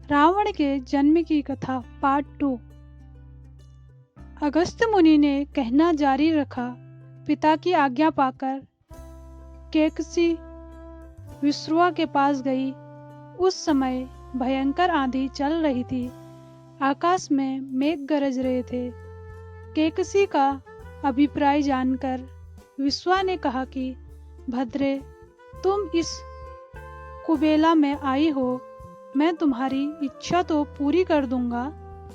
रावण के जन्म की कथा पार्ट 2। अगस्त्य मुनि ने कहना जारी रखा। पिता की आज्ञा पाकर कैकसी विश्रुवा के पास गई। उस समय भयंकर आंधी चल रही थी। आकाश में मेघ गरज रहे थे। कैकसी का अभिप्राय जानकर विश्वा ने कहा कि भद्रे, तुम इस कुबेला में आई हो, मैं तुम्हारी इच्छा तो पूरी कर दूंगा,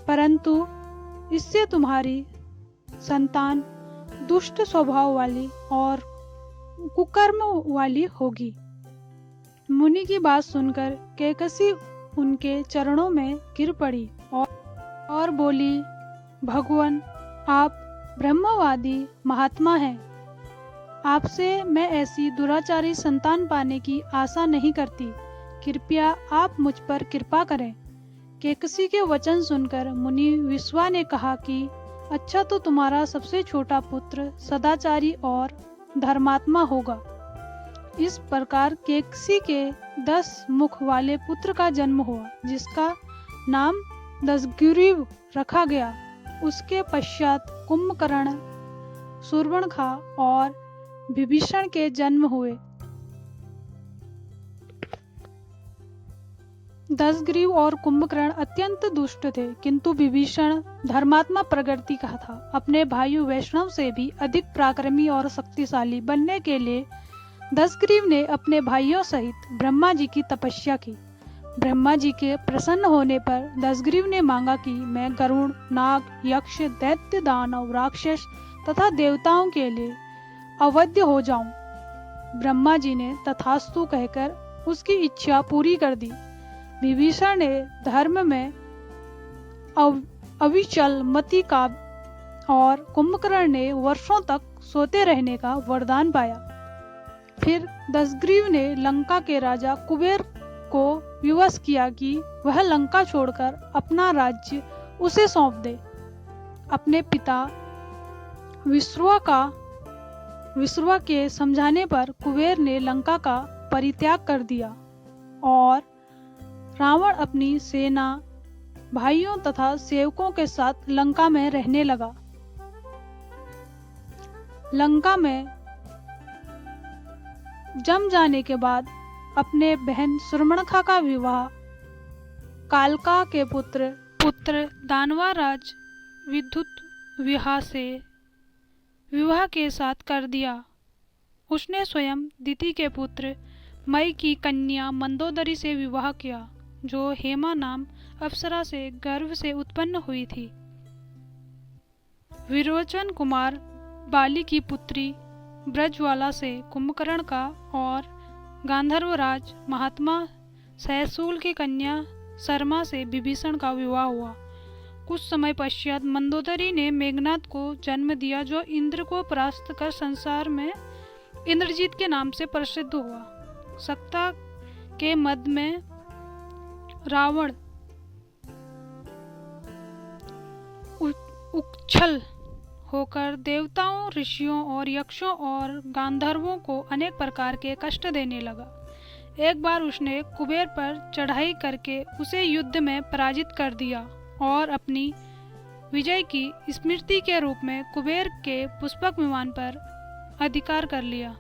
परंतु इससे तुम्हारी संतान दुष्ट स्वभाव वाली और कुकर्म वाली होगी। मुनि की बात सुनकर कैकसी उनके चरणों में गिर पड़ी और बोली, भगवान, आप ब्रह्मवादी महात्मा हैं। आपसे मैं ऐसी दुराचारी संतान पाने की आशा नहीं करती। कृपया आप मुझ पर कृपा करें। कैकसी के वचन सुनकर मुनि विश्वा ने कहा कि अच्छा, तो तुम्हारा सबसे छोटा पुत्र सदाचारी और धर्मात्मा होगा। इस प्रकार कैकसी के 10 मुख वाले पुत्र का जन्म हुआ, जिसका नाम दशग्रीव रखा गया। उसके पश्चात कुंभकर्ण, शूर्पणखा और विभीषण के जन्म हुए। दशग्रीव और कुंभकर्ण अत्यंत दुष्ट थे, किंतु विभीषण धर्मात्मा प्रकृति का था। अपने भाई वैष्णव से भी अधिक पराक्रमी और शक्तिशाली बनने के लिए दशग्रीव ने अपने भाइयों सहित ब्रह्मा जी की तपस्या की। ब्रह्मा जी के प्रसन्न होने पर दशग्रीव ने मांगा कि मैं गरुड़, नाग, यक्ष, दैत्य, दानव, राक्षस तथा देवताओं के लिए अवध्य हो जाऊं। ब्रह्मा जी ने तथास्तु कहकर उसकी इच्छा पूरी कर दी। विभीषण ने धर्म में अविचल मति का और कुंभकर्ण ने वर्षों तक सोते रहने का वरदान पाया। फिर दशग्रीव ने लंका के राजा कुबेर को विवश किया कि वह लंका छोड़कर अपना राज्य उसे सौंप दे। अपने पिता विश्रुवा के समझाने पर कुबेर ने लंका का परित्याग कर दिया और रावण अपनी सेना, भाइयों तथा सेवकों के साथ लंका में रहने लगा। लंका में जम जाने के बाद अपने बहन शूर्पणखा का विवाह कालका के पुत्र दानवाराज विद्युत से विवाह के साथ कर दिया। उसने स्वयं दिति के पुत्र मई की कन्या मंदोदरी से विवाह किया, जो हेमा नाम अप्सरा से गर्भ से उत्पन्न हुई थी। विरोचन कुमार बाली की पुत्री ब्रजवाला से कुंभकर्ण का और गांधर्वराज महात्मा सहसूल की कन्या शर्मा से विभीषण का विवाह हुआ। कुछ समय पश्चात मंदोदरी ने मेघनाद को जन्म दिया, जो इंद्र को परास्त कर संसार में इंद्रजीत के नाम से प्रसिद्ध हुआ। सत्ता के मध्य में रावण उच्छल होकर देवताओं, ऋषियों और यक्षों और गांधर्वों को अनेक प्रकार के कष्ट देने लगा। एक बार उसने कुबेर पर चढ़ाई करके उसे युद्ध में पराजित कर दिया और अपनी विजय की स्मृति के रूप में कुबेर के पुष्पक विमान पर अधिकार कर लिया।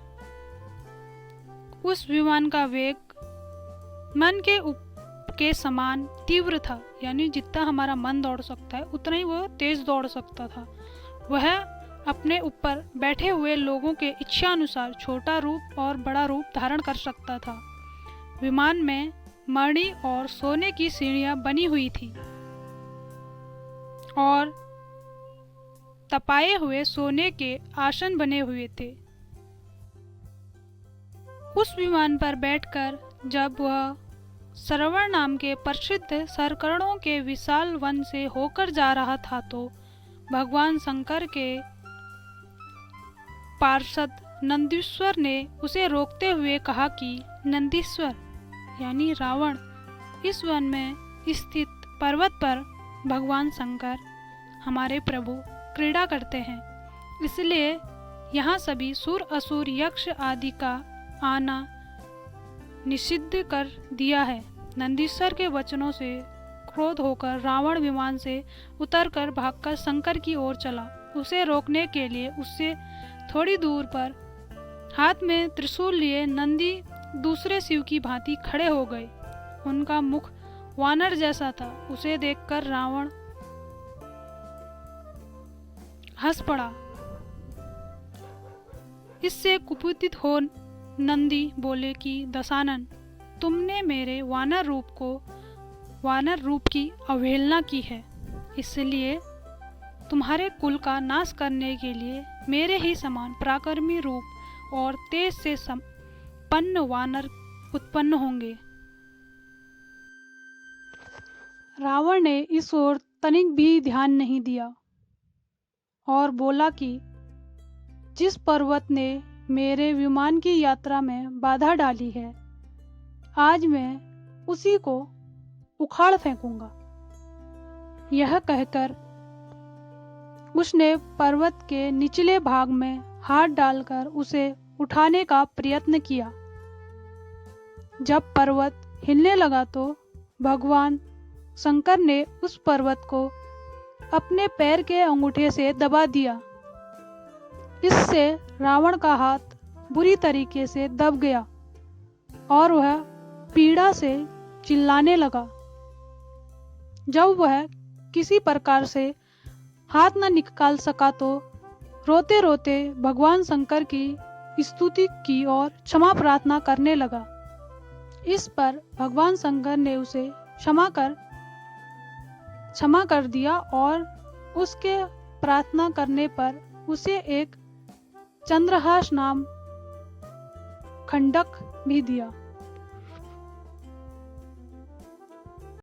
उस विमान का वेग मन के समान तीव्र था, यानी जितना हमारा मन दौड़ सकता है उतना ही वो तेज दौड़ सकता था। वह अपने ऊपर बैठे हुए लोगों के इच्छा अनुसार छोटा रूप और बड़ा रूप धारण कर सकता था। विमान में मणि और सोने की सीढ़ियां बनी हुई थी और तपाए हुए सोने के आसन बने हुए थे। उस विमान पर बैठकर जब वह श्रवण नाम के प्रसिद्ध सरकरणों के विशाल वन से होकर जा रहा था, तो भगवान शंकर के पार्षद नंदीश्वर ने उसे रोकते हुए कहा कि नंदीश्वर यानी रावण, इस वन में स्थित पर्वत पर भगवान शंकर हमारे प्रभु क्रीड़ा करते हैं, इसलिए यहाँ सभी सुर, असुर, यक्ष आदि का आना निषिद्ध कर दिया है। नंदीश्वर के वचनों से क्रोध होकर रावण विमान से उतरकर भागकर शंकर की ओर चला। उसे रोकने के लिए उससे थोड़ी दूर पर हाथ में त्रिशूल लिए नंदी दूसरे शिव की भांति खड़े हो गए। उनका मुख वानर जैसा था। उसे देखकर रावण हंस पड़ा। इससे कुपित हो नंदी बोले कि दशानन, तुमने मेरे वानर रूप की अवहेलना की है, इसलिए तुम्हारे कुल का नाश करने के लिए मेरे ही समान पराक्रमी रूप और तेज से संपन्न वानर उत्पन्न होंगे। रावण ने इस ओर तनिक भी ध्यान नहीं दिया और बोला कि जिस पर्वत ने मेरे विमान की यात्रा में बाधा डाली है, आज मैं उसी को उखाड़ फेंकूंगा। यह कहकर उसने पर्वत के निचले भाग में हाथ डालकर उसे उठाने का प्रयत्न किया। जब पर्वत हिलने लगा तो भगवान शंकर ने उस पर्वत को अपने पैर के अंगूठे से दबा दिया। इससे रावण का हाथ बुरी तरीके से दब गया और वह पीड़ा से चिल्लाने लगा। जब वह किसी प्रकार से हाथ न निकाल सका तो रोते रोते भगवान शंकर की स्तुति की और क्षमा प्रार्थना करने लगा। इस पर भगवान शंकर ने उसे क्षमा कर दिया और उसके प्रार्थना करने पर उसे एक चंद्रहास नाम खंडक भी दिया।